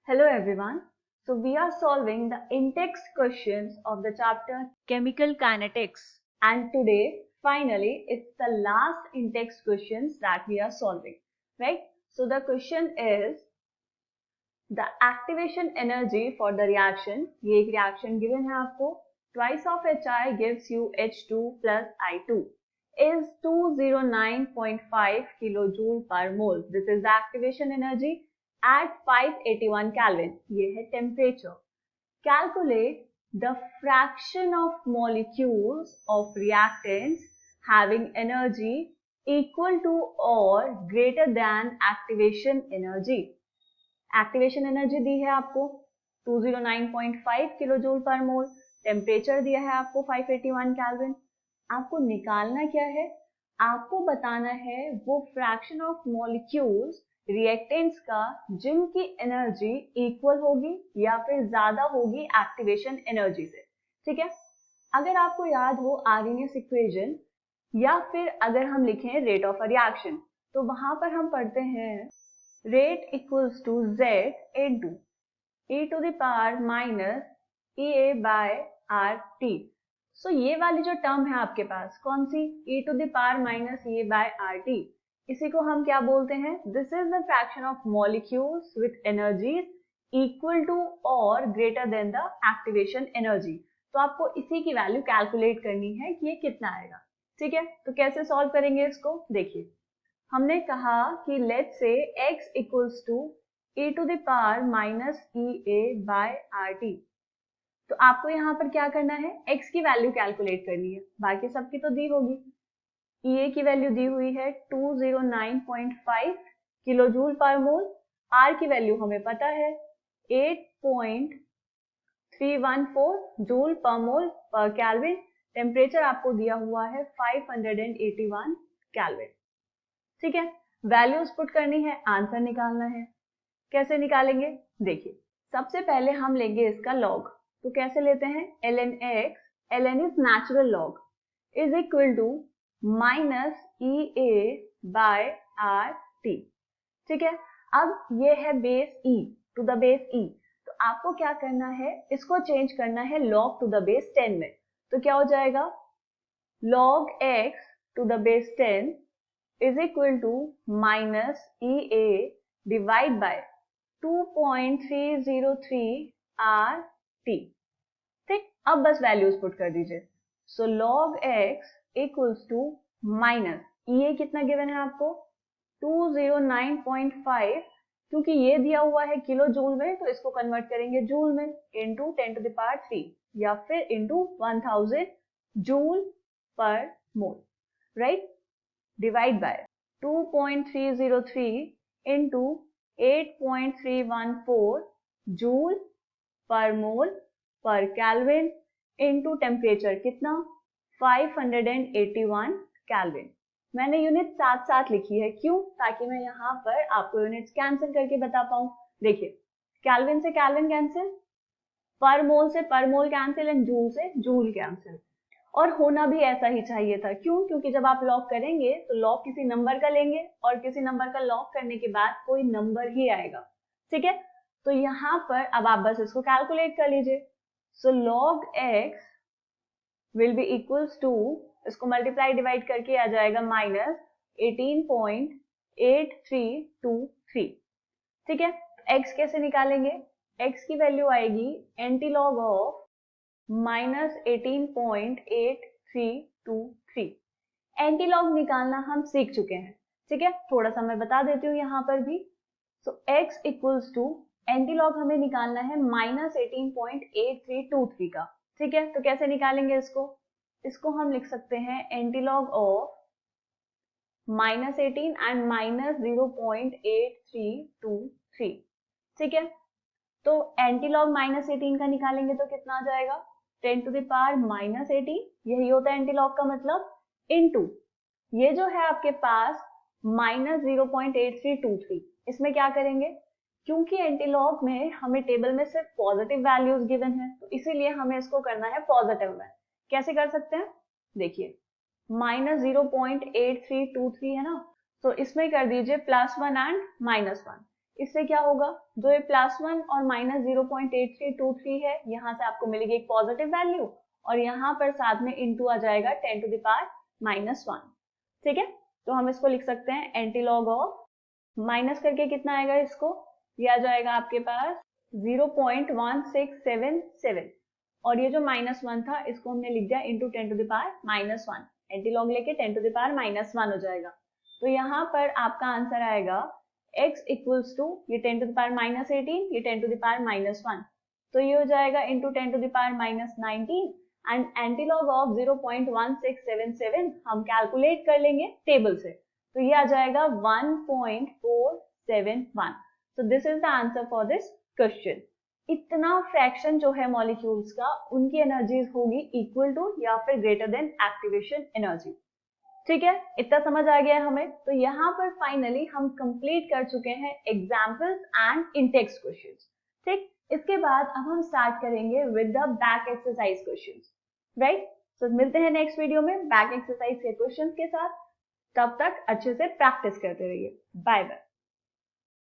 Hello everyone. So we are solving the in-text questions of the chapter Chemical Kinetics. And today, finally, it's the last in-text questions that we are solving, right? So the question is, the activation energy for the reaction, ये एक reaction given है आपको, twice of HI gives you H2 plus I2 is 209.5 kilojoule per mole. This is the activation energy at 581 Kelvin. ये है temperature. Calculate the fraction of molecules of reactants having energy equal to or greater than activation energy. Activation energy दी है आपको 209.5 kilo joule per मोल, temperature दिया है आपको 581 kelvin. आपको निकालना क्या है? आपको बताना है वो फ्रैक्शन ऑफ मॉलिक्यूल्स रिएक्टेंट्स का जिनकी एनर्जी इक्वल होगी या फिर ज्यादा होगी एक्टिवेशन एनर्जी से. ठीक है, अगर आपको याद हो आर्हेनियस इक्वेशन या फिर अगर हम लिखें रेट ऑफ अ रिएक्शन, तो वहां पर हम पढ़ते हैं rate equals to Z into e to the power minus EA by RT. So ये वाली जो टर्म है आपके पास कौन सी? e to the power minus EA by RT. इसी को हम क्या बोलते हैं? This is the fraction of molecules with energies equal to or greater than the activation energy. तो आपको इसी की वैल्यू कैलकुलेट करनी है कि ये कितना आएगा. ठीक है, तो कैसे सॉल्व करेंगे इसको? देखिए, हमने कहा कि let say x equals to e to the power minus EA by RT. तो आपको यहाँ पर क्या करना है? x की वैल्यू कैलकुलेट करनी है, बाकी सबकी तो दी होगी. EA की वैल्यू दी हुई है 209.5 किलो जूल पर मोल. R की वैल्यू हमें पता है 8.314 जूल पर मोल पर केल्विन. टेम्परेचर आपको दिया हुआ है 581 केल्विन. ठीक है, वैल्यूज पुट करनी है, आंसर निकालना है. कैसे निकालेंगे? देखिए, सबसे पहले हम लेंगे इसका लॉग. तो कैसे लेते हैं? ln x, ln is natural log, is equal to minus EA by RT. ठीक है, अब ये है base e to the base e. तो आपको क्या करना है? इसको चेंज करना है log टू द बेस 10 में. तो क्या हो जाएगा? log x to the base 10 is equal to minus EA divide by 2.303 RT. ठीक, अब बस वैल्यूज पुट कर दीजिए. सो log x equals to minus EA कितना गिवन है आपको? 209.5. क्योंकि ये दिया हुआ है किलो जूल में, तो इसको कन्वर्ट करेंगे जूल में, इंटू 10 to the power 3 या फिर into 1000 joule per mole, right? divide by 2.303 into 8.314 joule per mole पर केल्विन into टेम्परेचर कितना? 581 केल्विन. मैंने यूनिट साथ साथ लिखी है, क्यों? ताकि मैं यहाँ पर आपको यूनिट्स कैंसिल करके बता पाऊं. देखिए, केल्विन से केल्विन कैंसिल, पर मोल से पर मोल कैंसिल एंड जूल से जूल कैंसिल. और होना भी ऐसा ही चाहिए था. क्यों? क्योंकि जब आप लॉग करेंगे तो लॉग किसी नंबर का लेंगे और किसी नंबर का लॉग करने के बाद कोई नंबर ही आएगा. ठीक है, तो यहाँ पर अब आप बस इसको कैलकुलेट कर लीजिए. So log x will be equals to, इसको मल्टीप्लाई डिवाइड करके आ जाएगा माइनस 18.8323. ठीक है, x कैसे निकालेंगे? x की वैल्यू आएगी anti log of minus 18.8323. Anti log निकालना हम सीख चुके हैं. ठीक है, थोड़ा सा मैं बता देती हूँ यहाँ पर भी. So x equals to antilog हमें निकालना है माइनस 18.8323 का. ठीक है, तो कैसे निकालेंगे इसको हम लिख सकते हैं anti log of minus 18 and minus 0.8323. ठीक है, तो एंटी लॉग माइनस 18 का निकालेंगे तो कितना आ जाएगा? 10 to the power minus 18. यही होता है एंटी लॉग का मतलब, इनटू ये जो है आपके पास माइनस 0.8323. इसमें क्या करेंगे? क्योंकि एंटी लॉग में हमें टेबल में सिर्फ पॉजिटिव वैल्यूज गिवन है, तो इसीलिए हमें इसको करना है पॉजिटिव में. कैसे कर सकते हैं? देखिए, माइनस 0.8323 है ना, तो इसमें कर दीजिए +1 एंड -1. इससे क्या होगा, जो ये +1 और -0.8323 है, यहाँ से आपको मिलेगी एक पॉजिटिव वैल्यू और यहाँ पर साथ में इंटू आ जाएगा 10⁻⁻1। ठीक है, तो हम इसको लिख सकते हैं एंटीलॉग ऑफ, माइनस करके कितना आएगा इसको, ये आ जाएगा आपके पास 0.1677 और ये जो -1 था इसको हमने लिख दिया इंटू 10⁻⁻1, एंटीलॉग लेके 10⁻⁻1 हो जाएगा। तो यहाँ पर आपका आंसर आएगा x इक्वल्स टू ये 10⁻18, ये 10⁻1, तो ये हो जाएगा इंटू 10⁻19 एंड एंटीलॉग ऑफ 0.1677 हम कैलकुलेट कर लेंगे टेबल से, तो ये आ जाएगा 1.471। So this is the answer for this question. इतना फ्रैक्शन जो है मॉलिक्यूल्स का, उनकी एनर्जीज होगी इक्वल टू या फिर ग्रेटर देन एक्टिवेशन एनर्जी। ठीक है, इतना समझ आ गया हमें। तो यहाँ पर फाइनली हम कंप्लीट कर चुके हैं एग्जाम्पल्स एंड इन-टेक्स्ट क्वेश्चंस। ठीक, इसके बाद अब हम स्टार्ट करेंगे with the back exercise questions, right. तो मिलते हैं नेक्स्ट वीडियो में बैक एक्सरसाइज के क्वेश्चंस के साथ। तब तक अच्छे से प्रैक्टिस करते रहिए। Bye bye.